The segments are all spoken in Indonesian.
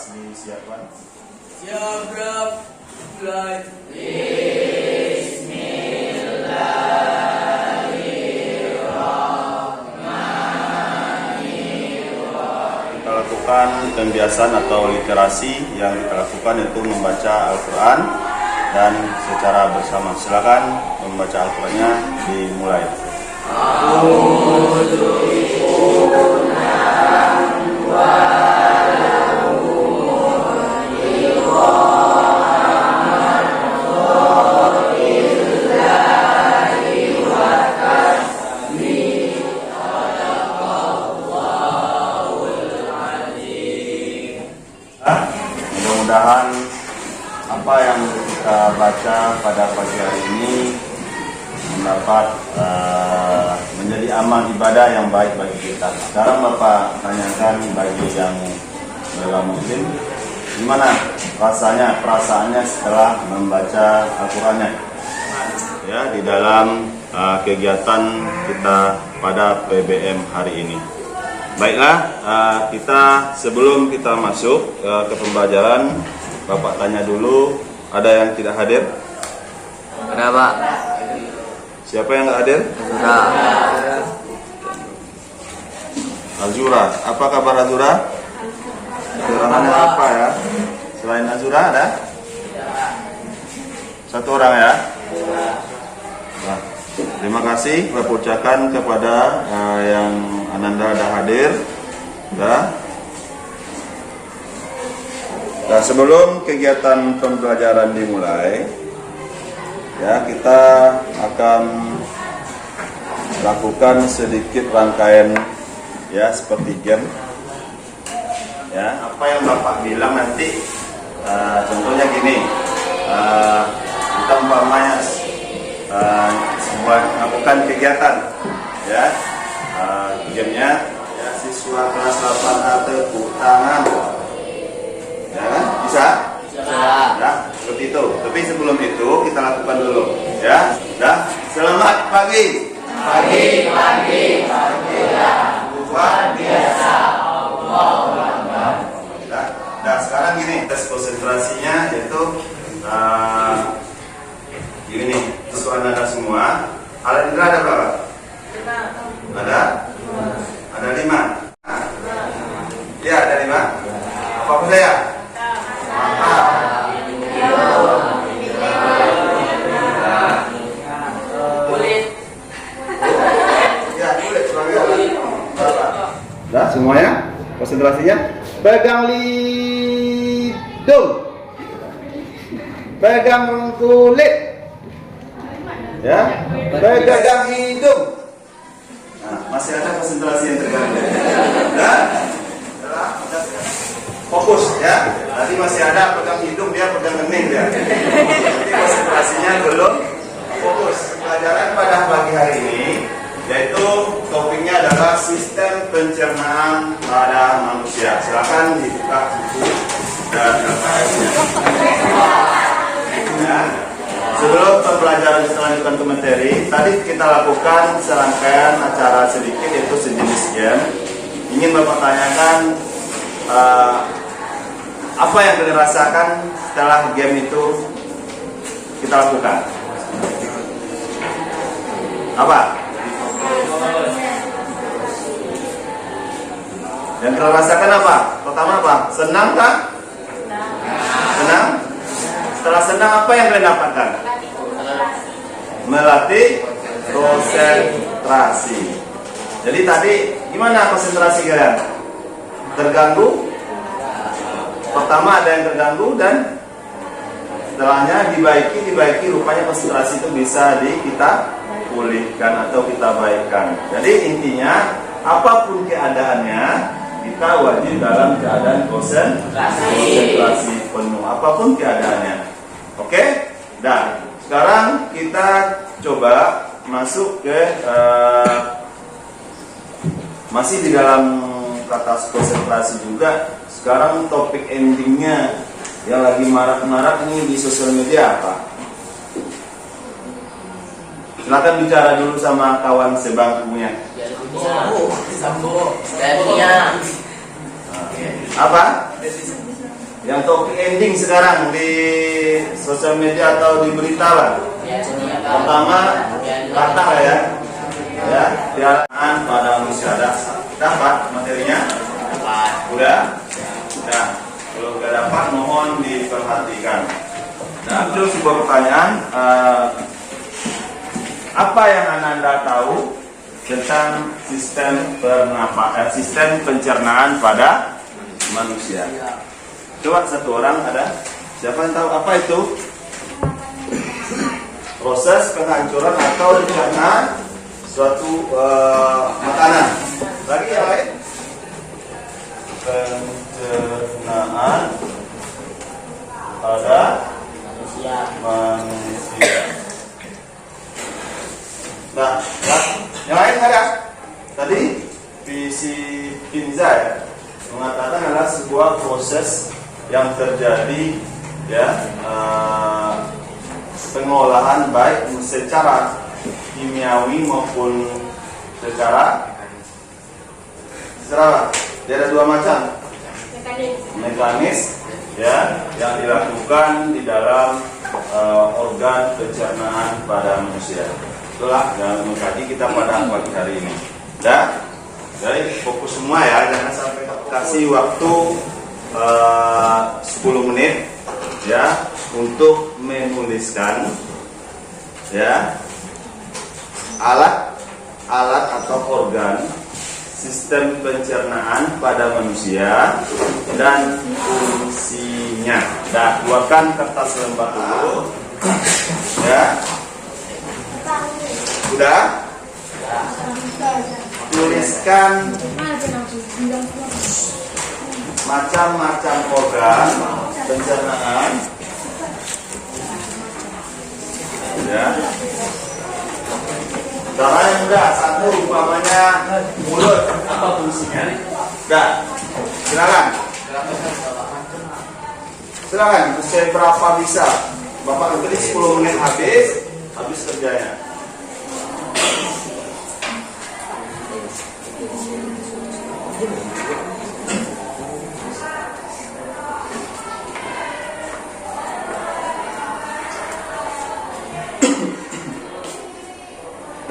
kelas disiapkan. Siap, Bro. Mulai. Kita lakukan pembiasan atau literasi. Yang kita lakukan itu membaca Al-Quran dan secara bersama. Silakan membaca Al-Qurannya dimulai. Mudah-mudahan apa yang kita baca pada pagi hari ini mendapat menjadi amal ibadah yang baik bagi kita. Sekarang Bapak tanyakan bagi yang belum muslim, gimana rasanya, perasaannya setelah membaca Al-Qurannya ya di dalam kegiatan kita pada PBM hari ini. Baiklah, kita sebelum kita masuk ke pembelajaran, Bapak tanya dulu, ada yang tidak hadir? Ada, Pak. Siapa yang nggak hadir? Sudah. Azura, apa kabar Azura? Kekurangannya apa ya? Selain Azura ada? Satu orang ya? Nah, terima kasih Bapak ucapkan kepada yang Ananda ada hadir. Nah, sebelum kegiatan pembelajaran dimulai, ya kita akan lakukan sedikit rangkaian ya seperti game. Ya, apa yang Bapak bilang nanti, contohnya gini, kita umpamanya melakukan kegiatan, ya, gamenya ya, siswa kelas 8A tepuk tangan, ya kan? Bisa? Ya, seperti itu. Tapi sebelum itu kita lakukan dulu, ya. Dah, selamat pagi. Pagi. Luar biasa. Nah, sekarang gini, tes konsentrasinya yaitu gini nih, untuk Anda semua, alat indera ada berapa? Ada 5. Ya, ada 5. Apa saya? Mantap. Kulit. Ya, kulit sebagai berapa? Dah, semuanya? Konsentrasinya? Pegang hidung, pegang kulit, ya, pegang hidung. Nah, masih ada konsentrasi yang terganggu. Dan fokus ya. Nanti masih ada pegang hidung dia, pegang kening dia. Jadi konsentrasinya belum fokus. Pelajaran pada pagi hari ini yaitu topiknya adalah sistem pencernaan pada manusia. Silakan dibuka buku dan LKS-nya. Ya. Sebelum pembelajaran kita lanjutkan ke materi, tadi kita lakukan serangkaian acara sedikit yaitu sejenis game. Ingin Bapak tanyakan apa yang kalian rasakan setelah game itu kita lakukan? Apa? Yang kalian rasakan apa? Pertama apa? Senang kah? Senang? Setelah senang apa yang kalian dapatkan? Melatih konsentrasi. Jadi tadi gimana konsentrasi kalian? Terganggu? Pertama ada yang terganggu dan setelahnya dibaiki rupanya konsentrasi itu bisa kita pulihkan atau kita baikkan. Jadi intinya apapun keadaannya kita wajib dalam keadaan konsentrasi penuh apapun keadaannya. Oke? Dan sekarang kita coba masuk ke masih di dalam kata konsentrasi juga. Sekarang topik endingnya yang lagi marak-marak ini di sosial media apa? Silakan bicara dulu sama kawan sebangkunya. Sambo. Dania. Apa? yang topik ending sekarang di sosial media atau di berita lah. Pertama kata ya, piaraan pada manusia. Dapat materinya? Udah? Nah, kalau nggak dapat mohon diperhatikan. Nah, itu sebuah pertanyaan. Apa yang Anda tahu tentang sistem pencernaan pada manusia? Coba satu orang ada. Siapa yang tahu apa itu? Proses penghancuran atau pencernaan suatu makanan. Lagi yang lain? Pencernaan pada manusia. Nah, yang lain ada. Tadi visi Pinza ya mengatakan adalah sebuah proses yang terjadi ya, pengolahan baik secara kimiawi maupun secara apa? Dia ada dua macam mekanis ya yang dilakukan di dalam organ pencernaan pada manusia. Itulah yang mengkaji kita pada pagi hari ini. Jadi fokus semua ya, jangan sampai kasih waktu 10 menit ya untuk menuliskan ya alat atau organ sistem pencernaan pada manusia dan fungsinya. Keluarkan kertas lembar dulu ya. Udah? Tuliskan macam-macam organ pencernaan ya. Caranya mudah. Satu umpamanya mulut, apa fungsinya? Silakan usia berapa bisa. Bapak nanti 10 menit habis kerjanya.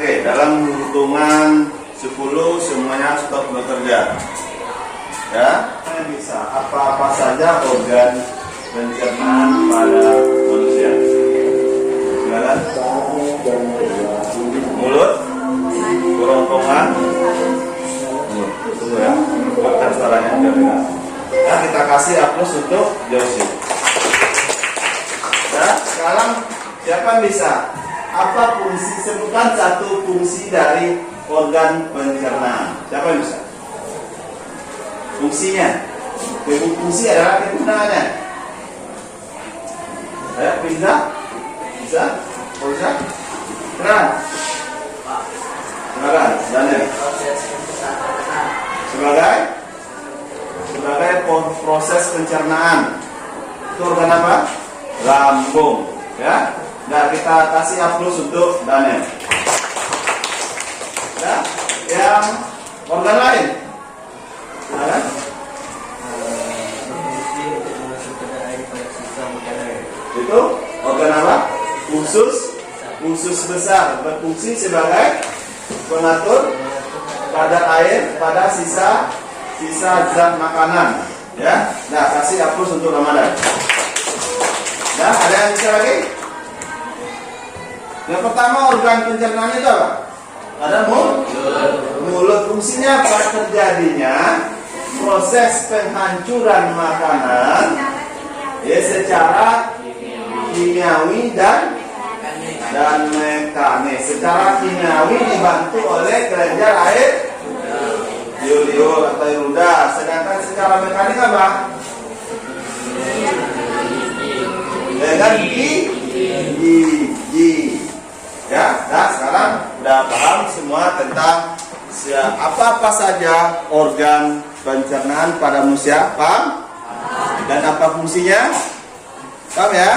Oke, dalam hitungan 10 semuanya stop bekerja. Ya, bisa apa-apa saja organ pencernaan pada manusia. Silakan. Mulut, kerongkongan, tunggu ya, bukan suaranya dengar. Ya, kita kasih aplaus untuk Josie. Ya, sekarang siapa bisa? Apa fungsi? Sebutkan satu fungsi dari organ pencernaan. Siapa yang bisa? Fungsinya. Fungsi adalah kegunaannya. Ya, bisa? Bisa? Bisa? Keren. Silakan, Daniel. Sebagai proses pencernaan. Itu organ apa? Lambung. Ya. Nah, kita kasih aplaus untuk Daniel. Ya, yang organ lain. Silakan. Itu organ apa? Usus besar, berfungsi sebagai pengatur kadar air pada sisa zat makanan. Ya, nah kasih aplaus untuk Ramadan. Nah, ada yang bisa lagi? Yang pertama organ pencernaan itu apa? Ada mulut. Fungsinya apa? Terjadinya proses penghancuran makanan ya secara kimiawi dan mekanis. Secara kimiawi dibantu oleh kelenjar air liur atau iruda. Sedangkan secara mekanik apa? Dengan gigi. Ya, nah sekarang udah paham semua tentang apa saja organ pencernaan pada manusia, paham? Dan apa fungsinya? Paham ya?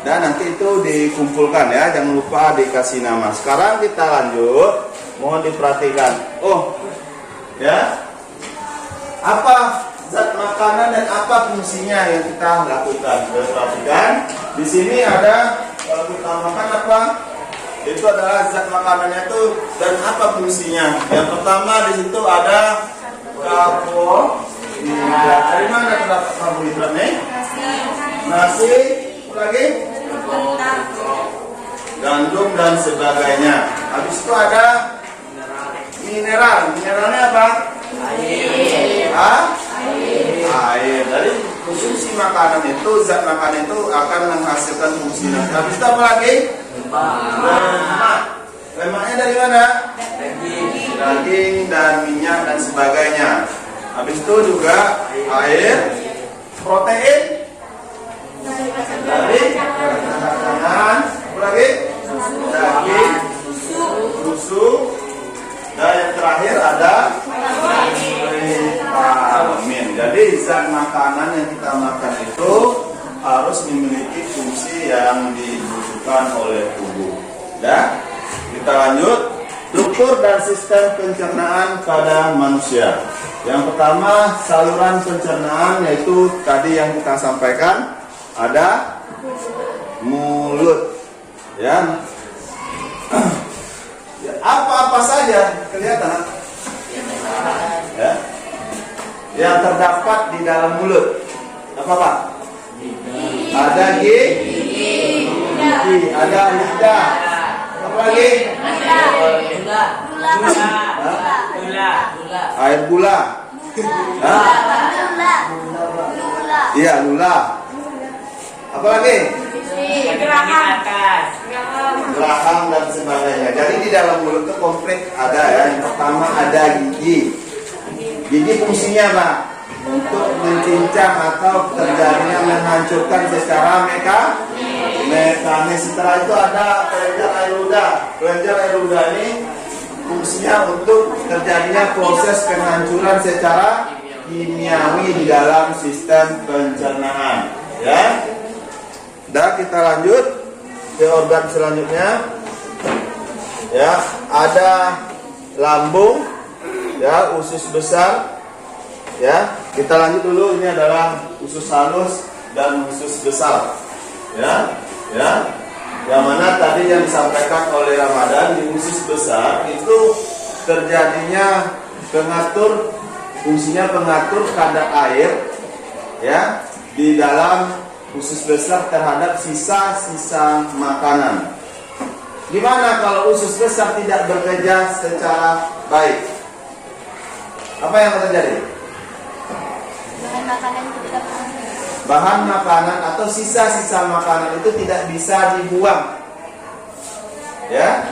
Dan nanti itu dikumpulkan ya, jangan lupa dikasih nama. Sekarang kita lanjut, mohon diperhatikan. Oh, ya, apa zat makanan dan apa fungsinya yang kita lakukan. Perhatikan, di sini ada kalau kita makan apa? Itu adalah zat makanannya itu dan apa fungsinya. Yang pertama di situ ada karbohidrat. Dari mana terdapat karbohidrat nih? Nasi, apa lagi? Gandum dan sebagainya. Habis itu ada mineral. Mineralnya apa? Air. Air. Dari konsumsi makanan itu, zat makanan itu akan menghasilkan fungsi. Habis itu apa lagi? Lemak. Lemaknya dari mana? Daging dan minyak dan sebagainya. Habis itu juga air, protein dari makanan, apa lagi? Daging, susu, dan yang terakhir ada vitamin. Jadi zat makanan yang kita makan itu harus memiliki fungsi yang dibutuhkan oleh tubuh. Ya, kita lanjut. Struktur dan sistem pencernaan pada manusia. Yang pertama, saluran pencernaan, yaitu tadi yang kita sampaikan, ada mulut. Ya, apa-apa saja kelihatan. Ya, yang terdapat di dalam mulut. Apa Pak? Ada gigi, ada lidah. Apa lagi? Air gula. Iya, lula. Apa lagi? Geraham dan sebagainya. Jadi di dalam mulut itu komplit ada ya. Yang pertama ada gigi. Gigi fungsinya apa? Untuk mencincang atau terjadinya menghancurkan secara mekanis. Setelah itu ada kelenjar air ludah. Kelenjar air ludah ini fungsinya untuk terjadinya proses penghancuran secara kimiawi di dalam sistem pencernaan. Ya. Dan kita lanjut ke organ selanjutnya. Ya, ada lambung, ya, usus besar. Ya, kita lanjut dulu. Ini adalah usus halus dan usus besar. Ya, ya. Yang mana tadi yang disampaikan oleh Ramadan, di usus besar itu terjadinya pengatur, fungsinya pengatur kadar air, ya, di dalam usus besar terhadap sisa-sisa makanan. Gimana kalau usus besar tidak bekerja secara baik? Apa yang terjadi? Bahan makanan atau sisa-sisa makanan itu tidak bisa dibuang. Ya,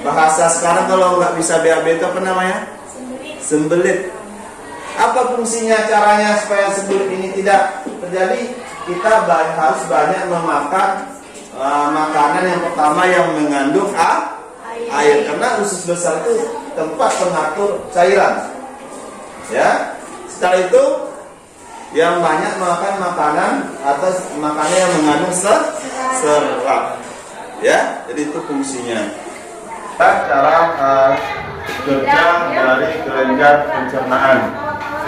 bahasa sekarang kalau nggak bisa BAB itu apa namanya? Sembelit. Apa fungsinya, caranya supaya sembelit ini tidak terjadi? Kita harus banyak memakan makanan yang pertama yang mengandung air, karena usus besar itu tempat pengatur cairan. Ya, setelah itu yang banyak makan makanan atau makanan yang mengandung serat. Ya, jadi itu fungsinya. Cara kerja dari kelenjar pencernaan.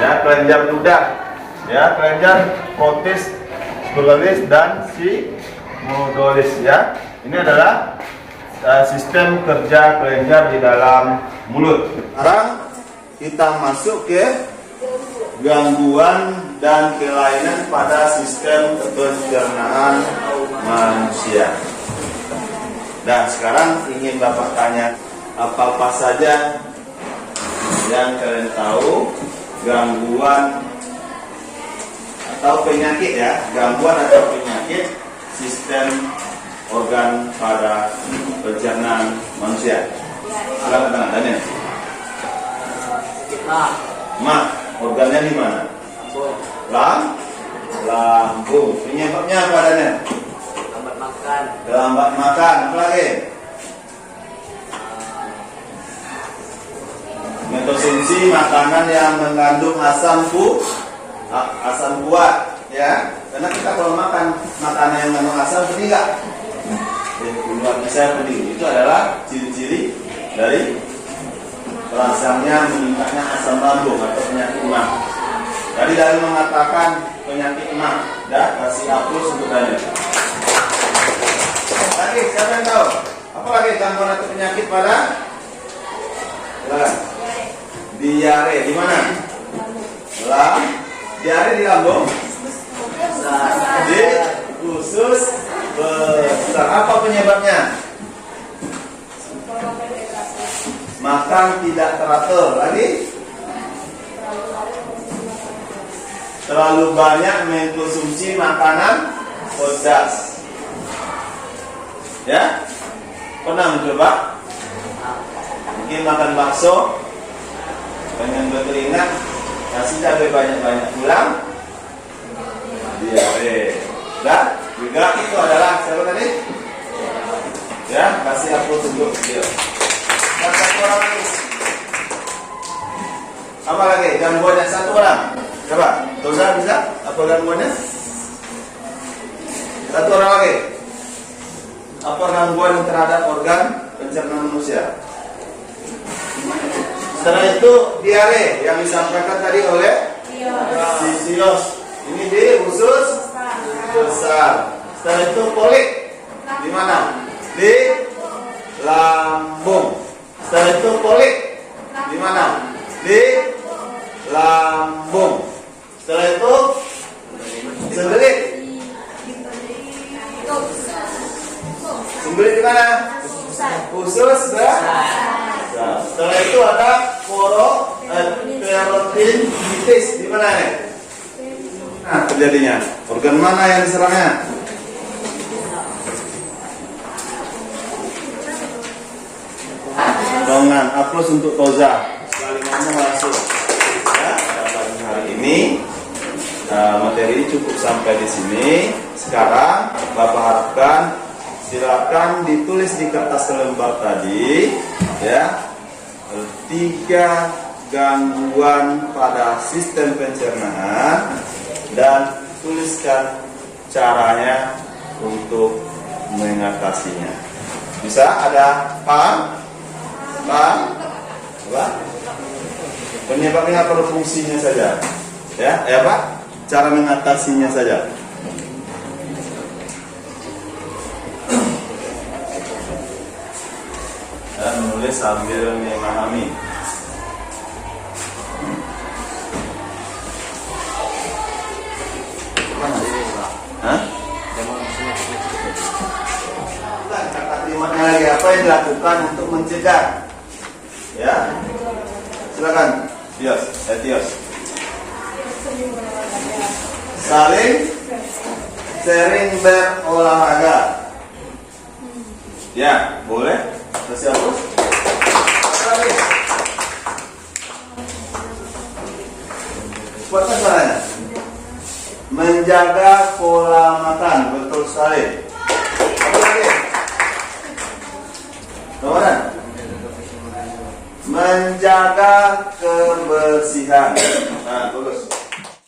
Ya, kelenjar ludah, ya, kelenjar protis, spiralis dan simodolis. Ya, ini adalah sistem kerja kelenjar di dalam mulut. Sekarang kita masuk ke gangguan dan kelainan pada sistem pencernaan manusia. Dan sekarang ingin Bapak tanya, apa-apa saja yang kalian tahu gangguan atau penyakit, ya, gangguan atau penyakit sistem organ pada pencernaan manusia. Silakan tangan Daniel. Organnya di mana? Lambung. Penyebabnya apa Daniel? Lambat makan. Lambat makan. Apa lagi? Metosensi, makanan yang mengandung asam buah, ya. Karena kita kalau makan makanan yang mengandung asam, pedih nggak? Luar biasa pedih. Itu adalah ciri-ciri dari terangsangnya meningkatnya asam lambung atau penyakit mah. Tadi dari mengatakan penyakit mah, ya kasih hapus untuk Daniel. Lagi siapa yang tahu? Apa lagi gangguan atau penyakit pada? Silakan. Diare di mana? Diare di lambung. Di usus besar. Apa penyebabnya? Makan tidak teratur. Lagi? Terlalu banyak mengkonsumsi makanan pedas. Ya? Pernah mencoba? Mungkin makan bakso dengan berkeringat, kasih cabai banyak-banyak pulang, diare. Dan juga itu adalah siapa tadi? Ya, kasih hapus untuk dia. Dan satu orang lagi. Apa lagi? Gangguannya satu orang. Coba, Toza bisa? Apa gangguannya? Satu orang lagi. Apa gangguan terhadap organ pencernaan manusia? Setelah itu diare yang disampaikan tadi oleh Sisios. Ini di usus besar. Setelah itu kolik di mana? Di lambung. Setelah itu kolik di mana? Di lambung. Setelah itu sembelit. Sembelit di mana? Usus besar. Setelah itu ada peritonitis di mana nih? Nah, terjadinya organ mana yang diserangnya? Dongan, aplaus untuk Toza. Sekali ngomong langsung. Ya, pada hari ini materi cukup sampai di sini. Sekarang Bapak harapkan silakan ditulis di kertas lembar tadi, ya, 3 gangguan pada sistem pencernaan dan tuliskan caranya untuk mengatasinya. Bisa ada apa? Penyebabnya perlu fungsinya saja, ya, Pak? Cara mengatasinya saja. Dan menulis sambil memahami. Kata klimatnya lagi apa yang dilakukan untuk mencegah? Ya, silakan, Tios. Sering berolahraga. Ya, boleh. Kasih hapus. Kuatkan suaranya. Menjaga pola makan, betul sekali. Apa lagi? Kemudian menjaga kebersihan. Nah, bagus.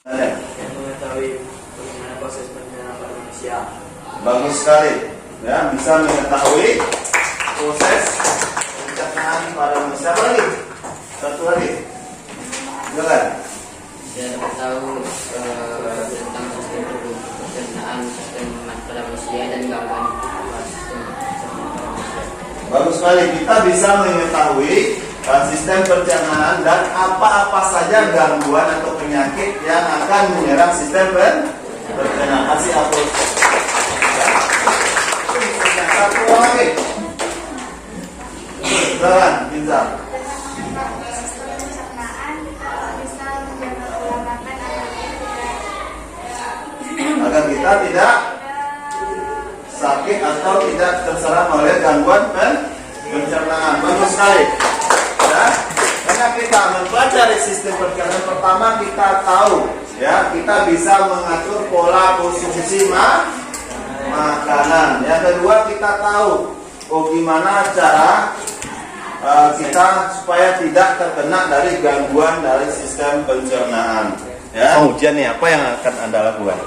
Mengetahui bagaimana proses pencernaan pada manusia. Bagus sekali. Ya, bisa mengetahui proses pencernaan pada manusia. Apa lagi? Satu lagi. Silakan. Dan tahu tentang sistem pencernaan, sistem pada manusia dan gangguan sistem pencernaan pada manusia. Bagus sekali. Kita bisa mengetahui sistem pencernaan dan apa-apa saja gangguan atau penyakit yang akan menyerang sistem pencernaan. Kasih hapus. Satu lagi. Silakan, Binza. Agar kita tidak sakit atau tidak terserang oleh gangguan pencernaan. Bagus sekali. Ya, karena kita mempelajari sistem pencernaan, pertama kita tahu, ya, kita bisa mengatur pola konsumsi makanan. Yang kedua kita tahu gimana cara kita supaya tidak terkena dari gangguan dari sistem pencernaan. Ya. Ujian nih, apa yang akan Anda lakukan?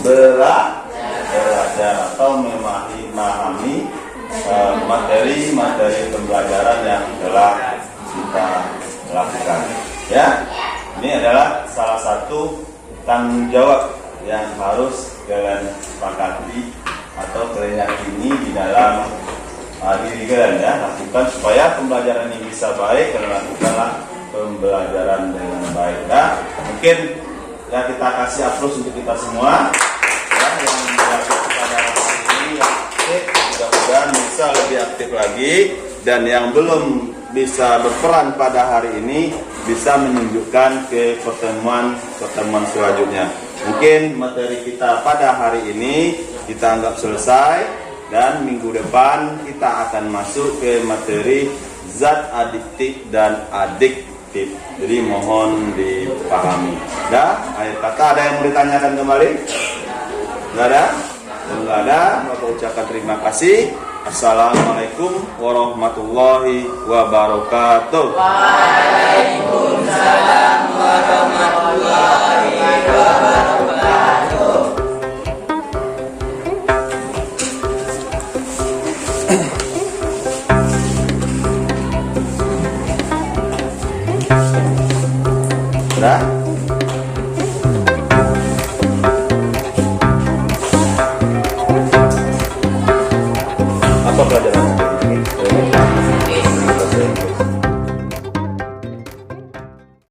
Belajar atau memahami materi pembelajaran yang telah kita lakukan. Ya, ini adalah salah satu tanggung jawab yang harus kalian sepakati atau kalian yakini di dalam diri kalian, ya. Lakukan supaya pembelajaran ini bisa baik. Kalian lakukanlah pembelajaran dengan baik. Nah, mungkin ya kita kasih aplaus untuk kita semua, ya, yang belajar pada hari ini yang aktif, mudah-mudahan bisa lebih aktif lagi, dan yang belum bisa berperan pada hari ini bisa menunjukkan ke pertemuan selanjutnya. Mungkin materi kita pada hari ini kita anggap selesai, dan minggu depan kita akan masuk ke materi zat adiktif dan adiktif. Jadi mohon dipahami. Akhir kata ada yang mau ditanyakan kembali? Enggak ada? Enggak ada, maka ucapkan terima kasih. Assalamualaikum warahmatullahi wabarakatuh. Waalaikumsalam warahmatullahi wabarakatuh.